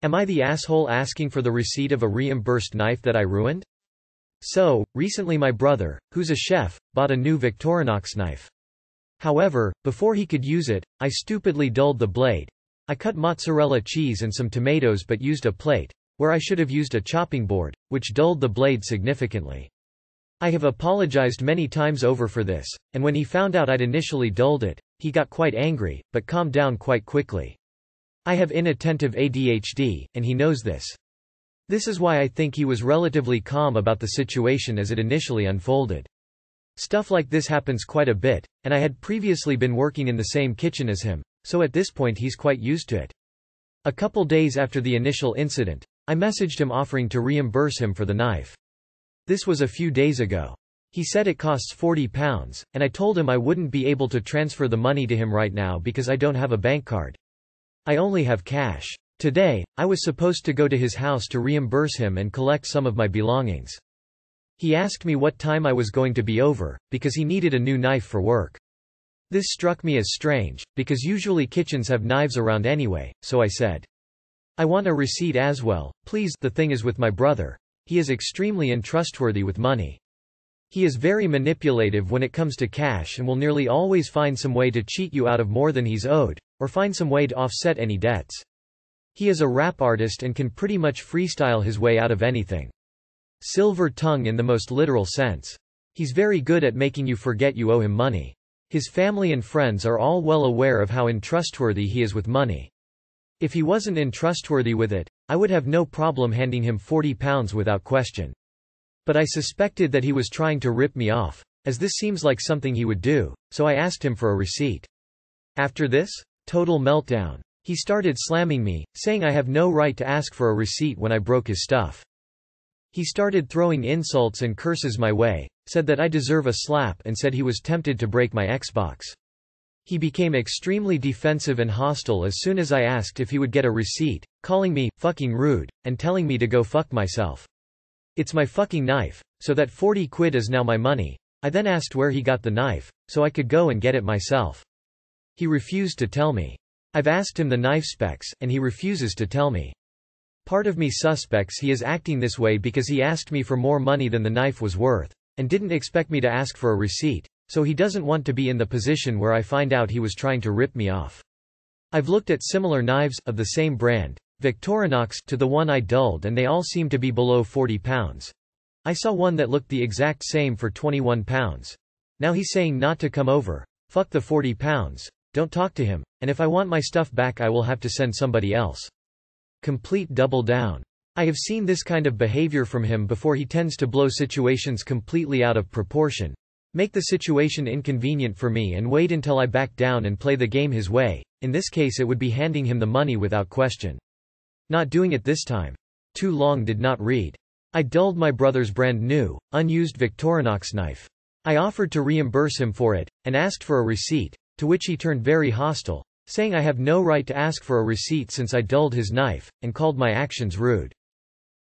Am I the asshole asking for the receipt of a reimbursed knife that I ruined? So, recently my brother, who's a chef, bought a new Victorinox knife. However, before he could use it, I stupidly dulled the blade. I cut mozzarella cheese and some tomatoes but used a plate, where I should have used a chopping board, which dulled the blade significantly. I have apologized many times over for this, and when he found out I'd initially dulled it, he got quite angry, but calmed down quite quickly. I have inattentive ADHD, and he knows this. This is why I think he was relatively calm about the situation as it initially unfolded. Stuff like this happens quite a bit, and I had previously been working in the same kitchen as him, so at this point he's quite used to it. A couple days after the initial incident, I messaged him offering to reimburse him for the knife. This was a few days ago. He said it costs £40, and I told him I wouldn't be able to transfer the money to him right now because I don't have a bank card. I only have cash. Today, I was supposed to go to his house to reimburse him and collect some of my belongings. He asked me what time I was going to be over, because he needed a new knife for work. This struck me as strange, because usually kitchens have knives around anyway, so I said, I want a receipt as well, please. The thing is with my brother, he is extremely untrustworthy with money. He is very manipulative when it comes to cash and will nearly always find some way to cheat you out of more than he's owed, or find some way to offset any debts. He is a rap artist and can pretty much freestyle his way out of anything. Silver tongue in the most literal sense. He's very good at making you forget you owe him money. His family and friends are all well aware of how untrustworthy he is with money. If he wasn't untrustworthy with it, I would have no problem handing him £40 without question. But I suspected that he was trying to rip me off, as this seems like something he would do, so I asked him for a receipt. After this, total meltdown. He started slamming me, saying I have no right to ask for a receipt when I broke his stuff. He started throwing insults and curses my way, said that I deserve a slap and said he was tempted to break my Xbox. He became extremely defensive and hostile as soon as I asked if he would get a receipt, calling me fucking rude, and telling me to go fuck myself. It's my fucking knife, so that 40 quid is now my money. I then asked where he got the knife, so I could go and get it myself. He refused to tell me. I've asked him the knife specs, and he refuses to tell me. Part of me suspects he is acting this way because he asked me for more money than the knife was worth, and didn't expect me to ask for a receipt, so he doesn't want to be in the position where I find out he was trying to rip me off. I've looked at similar knives, of the same brand, Victorinox, to the one I dulled, and they all seem to be below £40. I saw one that looked the exact same for £21. Now he's saying not to come over. Fuck the £40. Don't talk to him, and if I want my stuff back I will have to send somebody else. Complete double down. I have seen this kind of behavior from him before. He tends to blow situations completely out of proportion, make the situation inconvenient for me and wait until I back down and play the game his way. In this case it would be handing him the money without question. Not doing it this time. Too long did not read. I dulled my brother's brand new, unused Victorinox knife. I offered to reimburse him for it, and asked for a receipt, to which he turned very hostile, saying I have no right to ask for a receipt since I dulled his knife, and called my actions rude.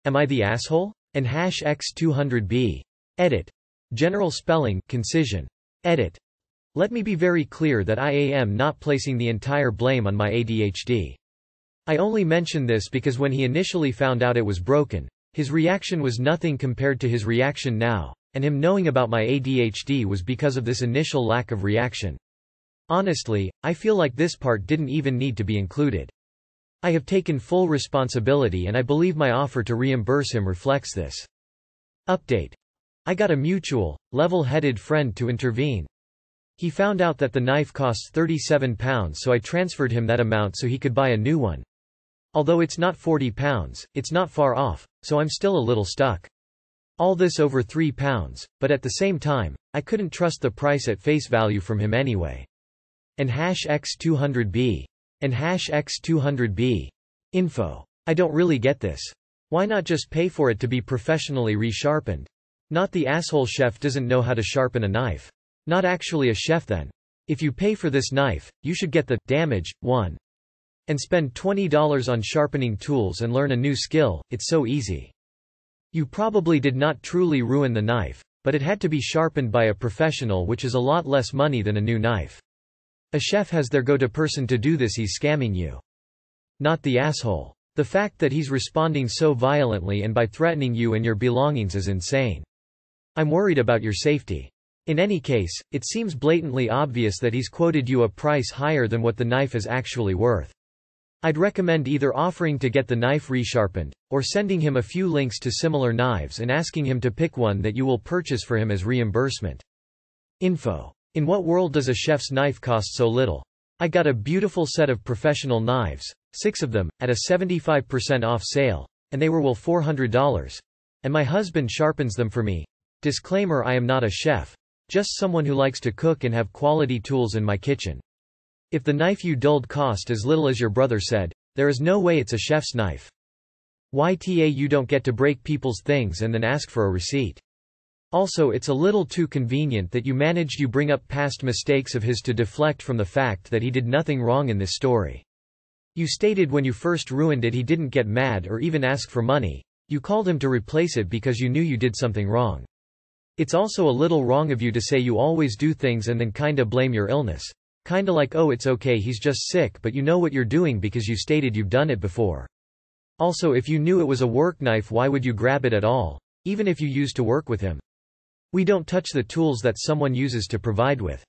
Am I the asshole? And #X200B. Edit. General spelling, concision. Edit. Let me be very clear that I am not placing the entire blame on my ADHD. I only mention this because when he initially found out it was broken, his reaction was nothing compared to his reaction now, and him knowing about my ADHD was because of this initial lack of reaction. Honestly, I feel like this part didn't even need to be included. I have taken full responsibility and I believe my offer to reimburse him reflects this. Update. I got a mutual, level-headed friend to intervene. He found out that the knife costs £37, so I transferred him that amount so he could buy a new one. Although it's not £40, it's not far off, so I'm still a little stuck. All this over £3, but at the same time, I couldn't trust the price at face value from him anyway. And #X200B. And #X200B. Info. I don't really get this. Why not just pay for it to be professionally resharpened? Not the asshole chef doesn't know how to sharpen a knife. Not actually a chef then. If you pay for this knife, you should get the damaged one. And spend $20 on sharpening tools and learn a new skill. It's so easy. You probably did not truly ruin the knife, but it had to be sharpened by a professional, which is a lot less money than a new knife. A chef has their go-to person to do this. He's scamming you. Not the asshole. The fact that he's responding so violently and by threatening you and your belongings is insane. I'm worried about your safety. In any case, it seems blatantly obvious that he's quoted you a price higher than what the knife is actually worth. I'd recommend either offering to get the knife resharpened, or sending him a few links to similar knives and asking him to pick one that you will purchase for him as reimbursement. Info. In what world does a chef's knife cost so little? I got a beautiful set of professional knives, 6 of them, at a 75% off sale, and they were well $400. And my husband sharpens them for me. Disclaimer: I am not a chef. Just someone who likes to cook and have quality tools in my kitchen. If the knife you dulled cost as little as your brother said, there is no way it's a chef's knife. YTA, you don't get to break people's things and then ask for a receipt. Also, it's a little too convenient that you managed to bring up past mistakes of his to deflect from the fact that he did nothing wrong in this story. You stated when you first ruined it he didn't get mad or even ask for money. You called him to replace it because you knew you did something wrong. It's also a little wrong of you to say you always do things and then kinda blame your illness. Kinda like, oh, it's okay, he's just sick, but you know what you're doing because you stated you've done it before. Also, if you knew it was a work knife, why would you grab it at all? Even if you used to work with him. We don't touch the tools that someone uses to provide with.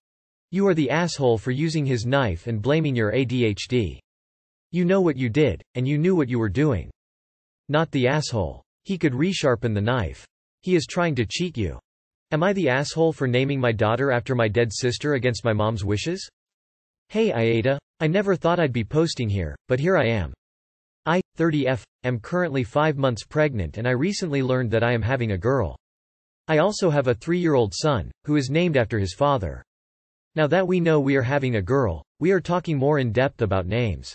You are the asshole for using his knife and blaming your ADHD. You know what you did, and you knew what you were doing. Not the asshole. He could resharpen the knife. He is trying to cheat you. Am I the asshole for naming my daughter after my dead sister against my mom's wishes? Hey AITA, I never thought I'd be posting here, but here I am. I, 30F, am currently 5 months pregnant and I recently learned that I am having a girl. I also have a 3-year-old son, who is named after his father. Now that we know we are having a girl, we are talking more in depth about names.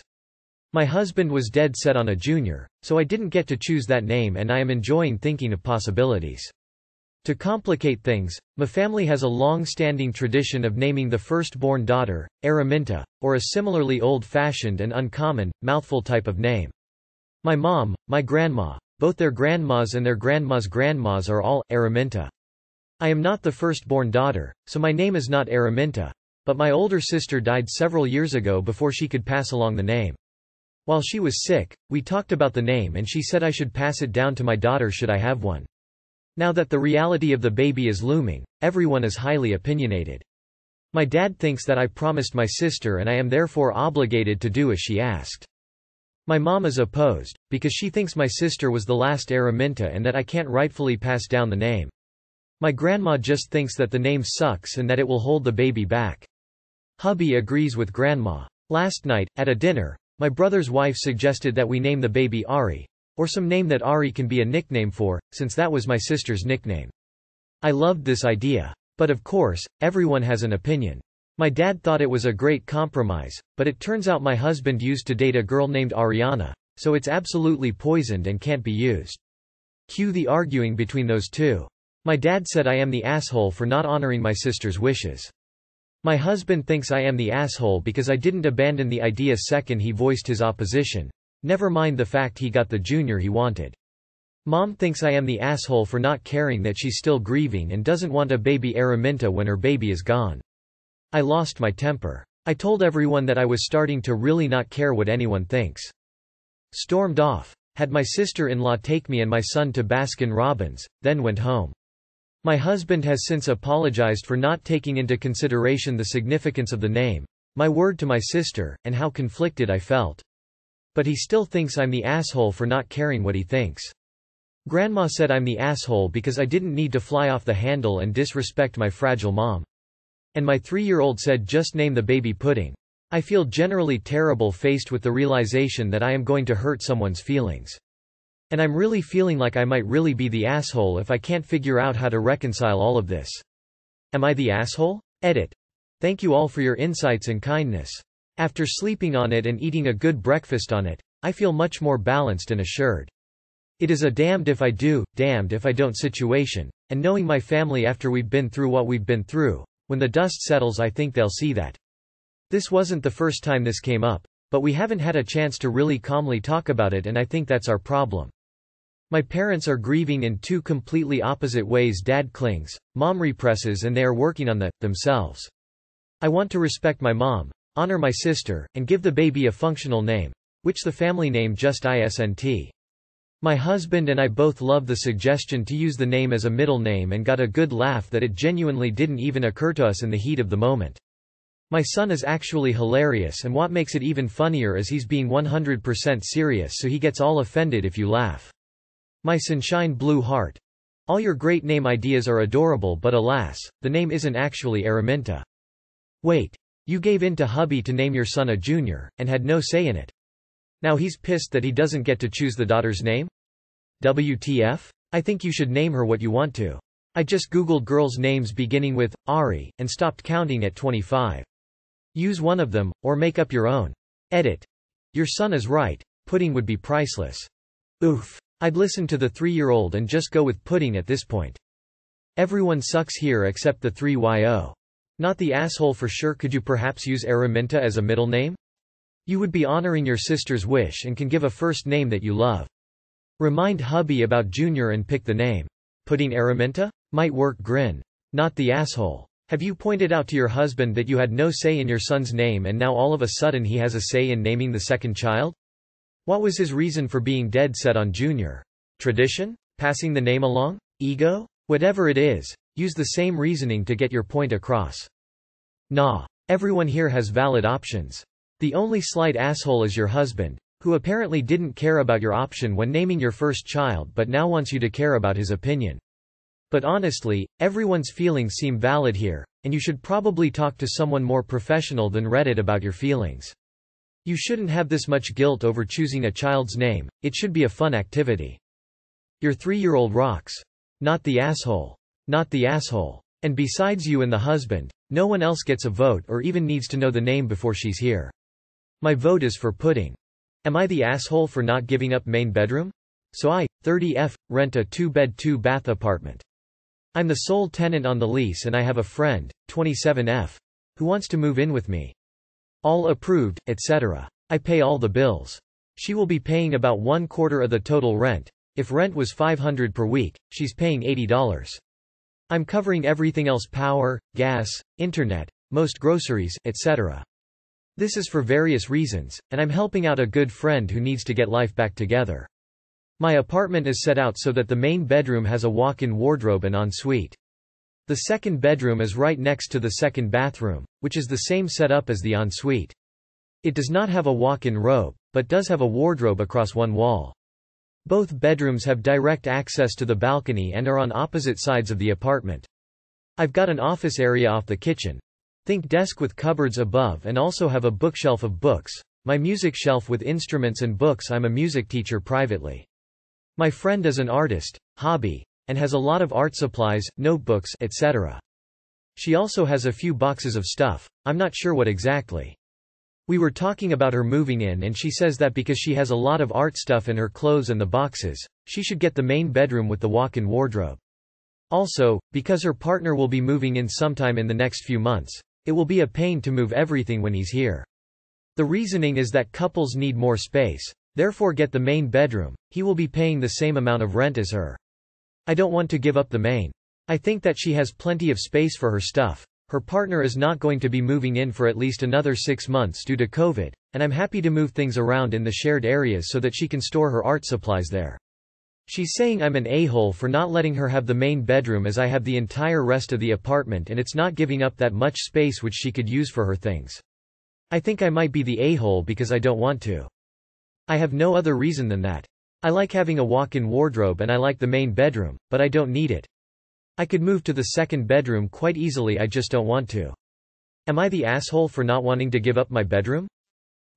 My husband was dead set on a junior, so I didn't get to choose that name and I am enjoying thinking of possibilities. To complicate things, my family has a long-standing tradition of naming the firstborn daughter, Araminta, or a similarly old-fashioned and uncommon, mouthful type of name. My mom, my grandma, both their grandmas and their grandmas' grandmas are all Araminta. I am not the firstborn daughter, so my name is not Araminta, but my older sister died several years ago before she could pass along the name. While she was sick, we talked about the name and she said I should pass it down to my daughter should I have one. Now that the reality of the baby is looming, everyone is highly opinionated. My dad thinks that I promised my sister and I am therefore obligated to do as she asked. My mom is opposed, because she thinks my sister was the last Araminta and that I can't rightfully pass down the name. My grandma just thinks that the name sucks and that it will hold the baby back. Hubby agrees with grandma. Last night, at a dinner, my brother's wife suggested that we name the baby Ari. Or some name that Ari can be a nickname for, since that was my sister's nickname. I loved this idea. But of course, everyone has an opinion. My dad thought it was a great compromise, but it turns out my husband used to date a girl named Ariana, so it's absolutely poisoned and can't be used. Cue the arguing between those two. My dad said I am the asshole for not honoring my sister's wishes. My husband thinks I am the asshole because I didn't abandon the idea second he voiced his opposition. Never mind the fact he got the junior he wanted. Mom thinks I am the asshole for not caring that she's still grieving and doesn't want a baby Araminta when her baby is gone. I lost my temper. I told everyone that I was starting to really not care what anyone thinks. Stormed off. Had my sister-in-law take me and my son to Baskin-Robbins, then went home. My husband has since apologized for not taking into consideration the significance of the name, my word to my sister, and how conflicted I felt. But he still thinks I'm the asshole for not caring what he thinks. Grandma said I'm the asshole because I didn't need to fly off the handle and disrespect my fragile mom. And my 3-year-old said just name the baby Pudding. I feel generally terrible faced with the realization that I am going to hurt someone's feelings. And I'm really feeling like I might really be the asshole if I can't figure out how to reconcile all of this. Am I the asshole? Edit. Thank you all for your insights and kindness. After sleeping on it and eating a good breakfast on it, I feel much more balanced and assured. It is a damned if I do, damned if I don't situation, and knowing my family after we've been through what we've been through, when the dust settles I think they'll see that. This wasn't the first time this came up, but we haven't had a chance to really calmly talk about it and I think that's our problem. My parents are grieving in 2 completely opposite ways. Dad clings, mom represses, and they are working on themselves. I want to respect my mom, honor my sister, and give the baby a functional name, which the family name just isn't. My husband and I both love the suggestion to use the name as a middle name and got a good laugh that it genuinely didn't even occur to us in the heat of the moment. My son is actually hilarious, and what makes it even funnier is he's being 100% serious, so he gets all offended if you laugh. My sunshine blue heart. All your great name ideas are adorable, but alas, the name isn't actually Araminta. Wait. You gave in to hubby to name your son a junior, and had no say in it. Now he's pissed that he doesn't get to choose the daughter's name? WTF? I think you should name her what you want to. I just googled girls' names beginning with Ari, and stopped counting at 25. Use one of them, or make up your own. Edit. Your son is right, pudding would be priceless. Oof. I'd listen to the 3-year-old and just go with pudding at this point. Everyone sucks here except the 3yo. Not the asshole for sure. Could you perhaps use Araminta as a middle name? You would be honoring your sister's wish and can give a first name that you love. Remind hubby about Junior and pick the name. Pudding Araminta? Might work. Grin. Not the asshole. Have you pointed out to your husband that you had no say in your son's name and now all of a sudden he has a say in naming the second child? What was his reason for being dead set on Junior? Tradition? Passing the name along? Ego? Whatever it is, use the same reasoning to get your point across. Nah. Everyone here has valid options. The only slight asshole is your husband, who apparently didn't care about your option when naming your first child but now wants you to care about his opinion. But honestly, everyone's feelings seem valid here, and you should probably talk to someone more professional than Reddit about your feelings. You shouldn't have this much guilt over choosing a child's name, it should be a fun activity. Your 3-year-old rocks. Not the asshole. Not the asshole. And besides you and the husband, no one else gets a vote or even needs to know the name before she's here. My vote is for pudding. Am I the asshole for not giving up main bedroom? So I, 30F, rent a 2-bed 2-bath apartment. I'm the sole tenant on the lease and I have a friend, 27F, who wants to move in with me. All approved, etc. I pay all the bills. She will be paying about 1/4 of the total rent. If rent was $500 per week, she's paying $80. I'm covering everything else: power, gas, internet, most groceries, etc. This is for various reasons, and I'm helping out a good friend who needs to get life back together. My apartment is set out so that the main bedroom has a walk-in wardrobe and ensuite. The second bedroom is right next to the second bathroom, which is the same setup as the ensuite. It does not have a walk-in robe, but does have a wardrobe across one wall. Both bedrooms have direct access to the balcony and are on opposite sides of the apartment. I've got an office area off the kitchen. Think desk with cupboards above, and also have a bookshelf of books. My music shelf with instruments and books. I'm a music teacher privately. My friend is an artist, hobby, and has a lot of art supplies, notebooks, etc. She also has a few boxes of stuff, I'm not sure what exactly. We were talking about her moving in and she says that because she has a lot of art stuff in her clothes and the boxes, she should get the main bedroom with the walk-in wardrobe. Also, because her partner will be moving in sometime in the next few months, it will be a pain to move everything when he's here. The reasoning is that couples need more space. Therefore get the main bedroom, he will be paying the same amount of rent as her. I don't want to give up the main. I think that she has plenty of space for her stuff. Her partner is not going to be moving in for at least another 6 months due to COVID, and I'm happy to move things around in the shared areas so that she can store her art supplies there. She's saying I'm an a-hole for not letting her have the main bedroom as I have the entire rest of the apartment and it's not giving up that much space which she could use for her things. I think I might be the a-hole because I don't want to. I have no other reason than that. I like having a walk-in wardrobe and I like the main bedroom, but I don't need it. I could move to the second bedroom quite easily, I just don't want to. Am I the asshole for not wanting to give up my bedroom?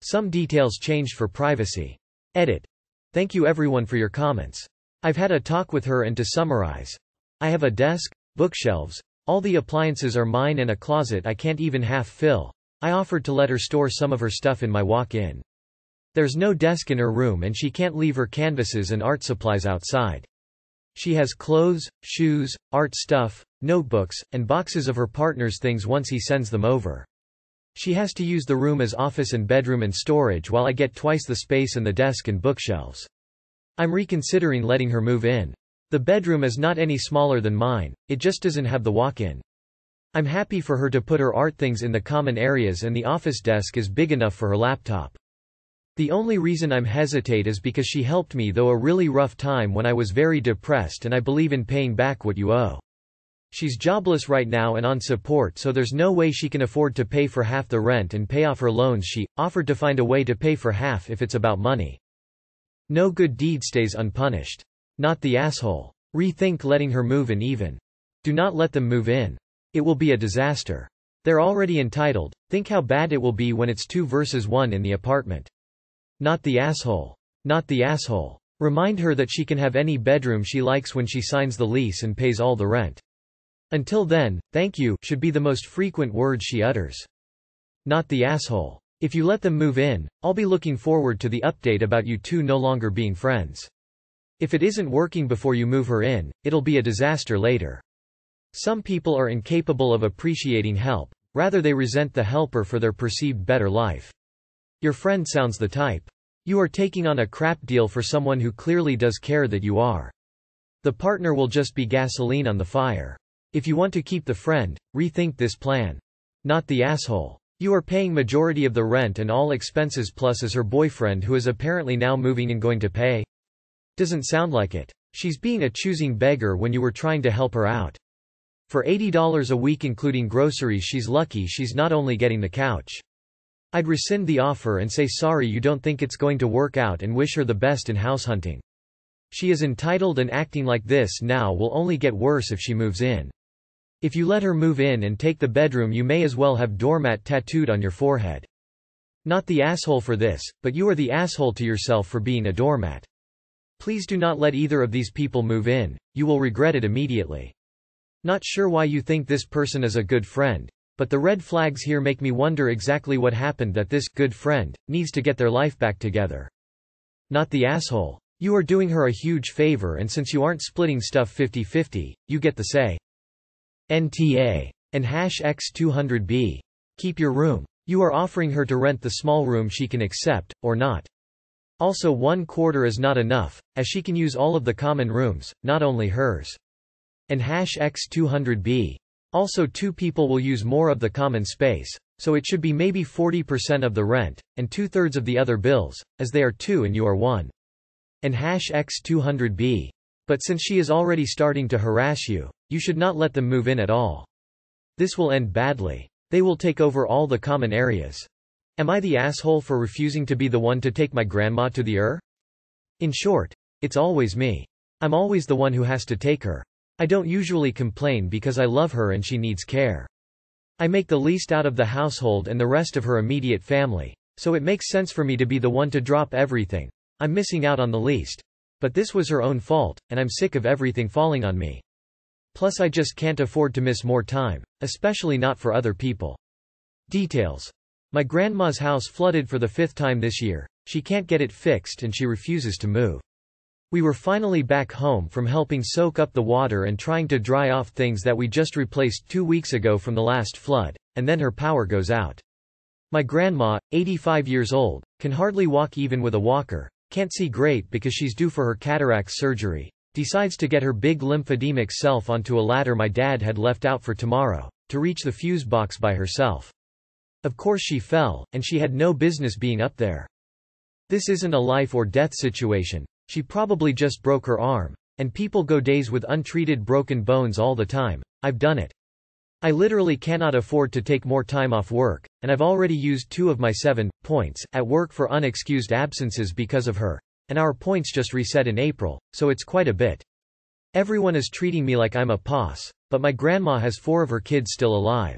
Some details changed for privacy. Edit. Thank you everyone for your comments. I've had a talk with her and to summarize. I have a desk, bookshelves, all the appliances are mine and a closet I can't even half fill. I offered to let her store some of her stuff in my walk-in. There's no desk in her room and she can't leave her canvases and art supplies outside. She has clothes, shoes, art stuff, notebooks, and boxes of her partner's things once he sends them over. She has to use the room as office and bedroom and storage while I get twice the space and the desk and bookshelves. I'm reconsidering letting her move in. The bedroom is not any smaller than mine, it just doesn't have the walk-in. I'm happy for her to put her art things in the common areas and the office desk is big enough for her laptop. The only reason I'm hesitate is because she helped me though a really rough time when I was very depressed, and I believe in paying back what you owe. She's jobless right now and on support, so there's no way she can afford to pay for half the rent and pay off her loans. She offered to find a way to pay for half if it's about money. No good deed stays unpunished. Not the asshole. Rethink letting her move in even. Do not let them move in. It will be a disaster. They're already entitled. Think how bad it will be when it's 2 versus 1 in the apartment. Not the asshole. Not the asshole. Remind her that she can have any bedroom she likes when she signs the lease and pays all the rent. Until then, thank you should be the most frequent words she utters. Not the asshole. If you let them move in, I'll be looking forward to the update about you two no longer being friends. If it isn't working before you move her in, it'll be a disaster later. Some people are incapable of appreciating help, rather they resent the helper for their perceived better life. Your friend sounds the type. You are taking on a crap deal for someone who clearly does care that you are. The partner will just be gasoline on the fire. If you want to keep the friend, rethink this plan. Not the asshole. You are paying majority of the rent and all expenses plus as her boyfriend who is apparently now moving and going to pay? Doesn't sound like it. She's being a choosing beggar when you were trying to help her out. For $80 a week including groceries, she's lucky she's not only getting the couch. I'd rescind the offer and say sorry you don't think it's going to work out and wish her the best in house hunting. She is entitled and acting like this now will only get worse if she moves in. If you let her move in and take the bedroom you may as well have doormat tattooed on your forehead. Not the asshole for this, but you are the asshole to yourself for being a doormat. Please do not let either of these people move in, you will regret it immediately. Not sure why you think this person is a good friend, but the red flags here make me wonder exactly what happened that this good friend needs to get their life back together. Not the asshole. You are doing her a huge favor, and since you aren't splitting stuff 50-50, you get the say. NTA. And #X200B. Keep your room. You are offering her to rent the small room she can accept, or not. Also 1/4 is not enough, as she can use all of the common rooms, not only hers. And #X200B. Also 2 people will use more of the common space, so it should be maybe 40% of the rent, and 2/3 of the other bills, as they are 2 and you are 1. And #X200B. But since she is already starting to harass you, you should not let them move in at all. This will end badly. They will take over all the common areas. Am I the asshole for refusing to be the one to take my grandma to the In short, it's always me. I'm always the one who has to take her. I don't usually complain because I love her and she needs care. I make the least out of the household and the rest of her immediate family, so it makes sense for me to be the one to drop everything. I'm missing out on the least. But this was her own fault, and I'm sick of everything falling on me. Plus I just can't afford to miss more time, especially not for other people. Details. My grandma's house flooded for the 5th time this year. She can't get it fixed and she refuses to move. We were finally back home from helping soak up the water and trying to dry off things that we just replaced 2 weeks ago from the last flood, and then her power goes out. My grandma, 85 years old, can hardly walk even with a walker. Can't see great because she's due for her cataract surgery. Decides to get her big lymphedemic self onto a ladder my dad had left out for tomorrow, to reach the fuse box by herself. Of course she fell, and she had no business being up there. This isn't a life or death situation. She probably just broke her arm. And people go days with untreated broken bones all the time. I've done it. I literally cannot afford to take more time off work, and I've already used 2 of my 7 points at work for unexcused absences because of her, and our points just reset in April, so it's quite a bit. Everyone is treating me like I'm a pos, but my grandma has 4 of her kids still alive.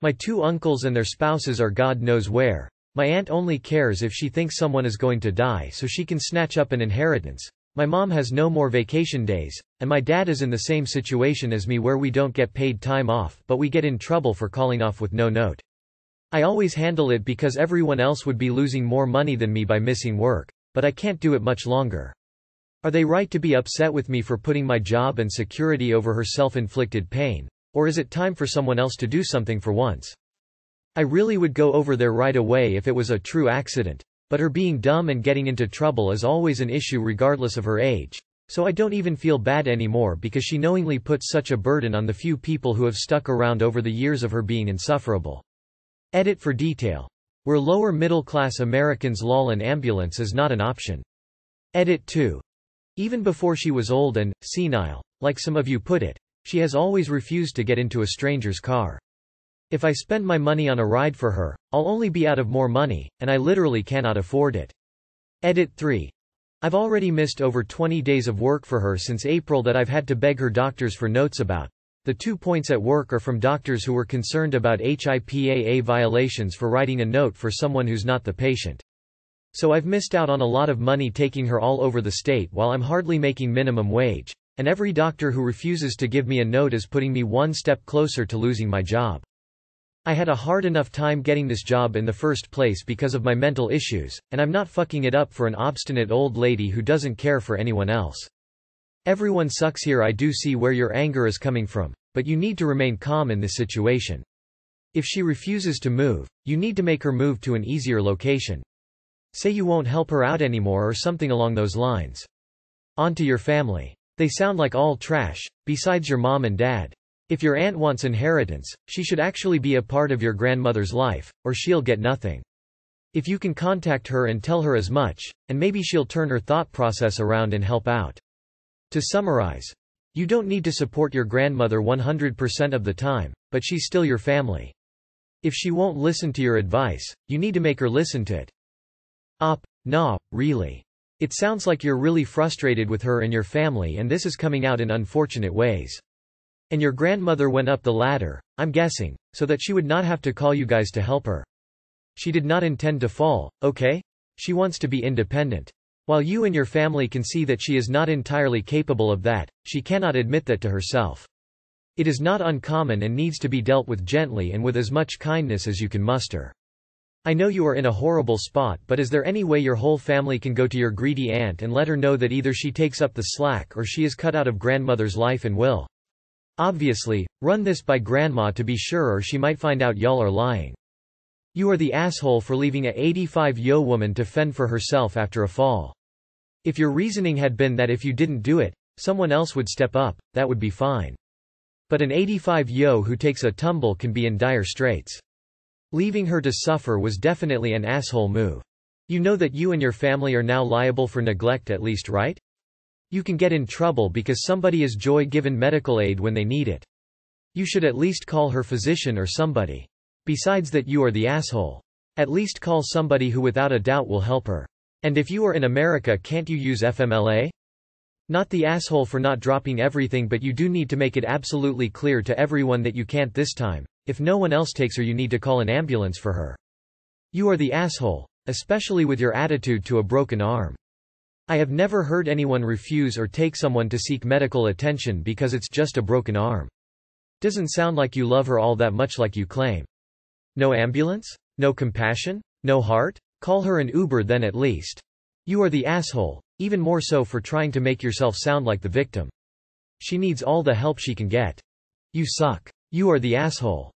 My 2 uncles and their spouses are God knows where. My aunt only cares if she thinks someone is going to die so she can snatch up an inheritance. My mom has no more vacation days, and my dad is in the same situation as me where we don't get paid time off, but we get in trouble for calling off with no note. I always handle it because everyone else would be losing more money than me by missing work, but I can't do it much longer. Are they right to be upset with me for putting my job and security over her self-inflicted pain? Or is it time for someone else to do something for once? I really would go over there right away if it was a true accident. But her being dumb and getting into trouble is always an issue regardless of her age. So I don't even feel bad anymore because she knowingly puts such a burden on the few people who have stuck around over the years of her being insufferable. Edit for detail. We're lower middle class Americans lol, an ambulance is not an option. Edit 2. Even before she was old and senile, like some of you put it, she has always refused to get into a stranger's car. If I spend my money on a ride for her, I'll only be out of more money, and I literally cannot afford it. Edit 3. I've already missed over 20 days of work for her since April that I've had to beg her doctors for notes about. The 2 points at work are from doctors who were concerned about HIPAA violations for writing a note for someone who's not the patient. So I've missed out on a lot of money taking her all over the state while I'm hardly making minimum wage, and every doctor who refuses to give me a note is putting me one step closer to losing my job. I had a hard enough time getting this job in the first place because of my mental issues, and I'm not fucking it up for an obstinate old lady who doesn't care for anyone else. Everyone sucks here. I do see where your anger is coming from, but you need to remain calm in this situation. If she refuses to move, you need to make her move to an easier location. Say you won't help her out anymore or something along those lines. On to your family. They sound like all trash, besides your mom and dad. If your aunt wants inheritance, she should actually be a part of your grandmother's life, or she'll get nothing. If you can contact her and tell her as much, and maybe she'll turn her thought process around and help out. To summarize, you don't need to support your grandmother 100% of the time, but she's still your family. If she won't listen to your advice, you need to make her listen to it. Nah, really. It sounds like you're really frustrated with her and your family, and this is coming out in unfortunate ways. And your grandmother went up the ladder, I'm guessing, so that she would not have to call you guys to help her. She did not intend to fall, okay? She wants to be independent. While you and your family can see that she is not entirely capable of that, she cannot admit that to herself. It is not uncommon and needs to be dealt with gently and with as much kindness as you can muster. I know you are in a horrible spot, but is there any way your whole family can go to your greedy aunt and let her know that either she takes up the slack or she is cut out of grandmother's life and will? Obviously, run this by grandma to be sure, or she might find out y'all are lying. You are the asshole for leaving a 85-year-old woman to fend for herself after a fall. If your reasoning had been that if you didn't do it, someone else would step up, that would be fine. But an 85-year-old who takes a tumble can be in dire straits. Leaving her to suffer was definitely an asshole move. You know that you and your family are now liable for neglect at least, right? You can get in trouble because somebody is given medical aid when they need it. You should at least call her physician or somebody. Besides that, you are the asshole. At least call somebody who without a doubt will help her. And if you are in America, can't you use FMLA? Not the asshole for not dropping everything, but you do need to make it absolutely clear to everyone that you can't this time. If no one else takes her, you need to call an ambulance for her. You are the asshole, especially with your attitude to a broken arm. I have never heard anyone refuse or take someone to seek medical attention because it's just a broken arm. Doesn't sound like you love her all that much like you claim. No ambulance? No compassion? No heart? Call her an Uber then at least. You are the asshole, even more so for trying to make yourself sound like the victim. She needs all the help she can get. You suck. You are the asshole.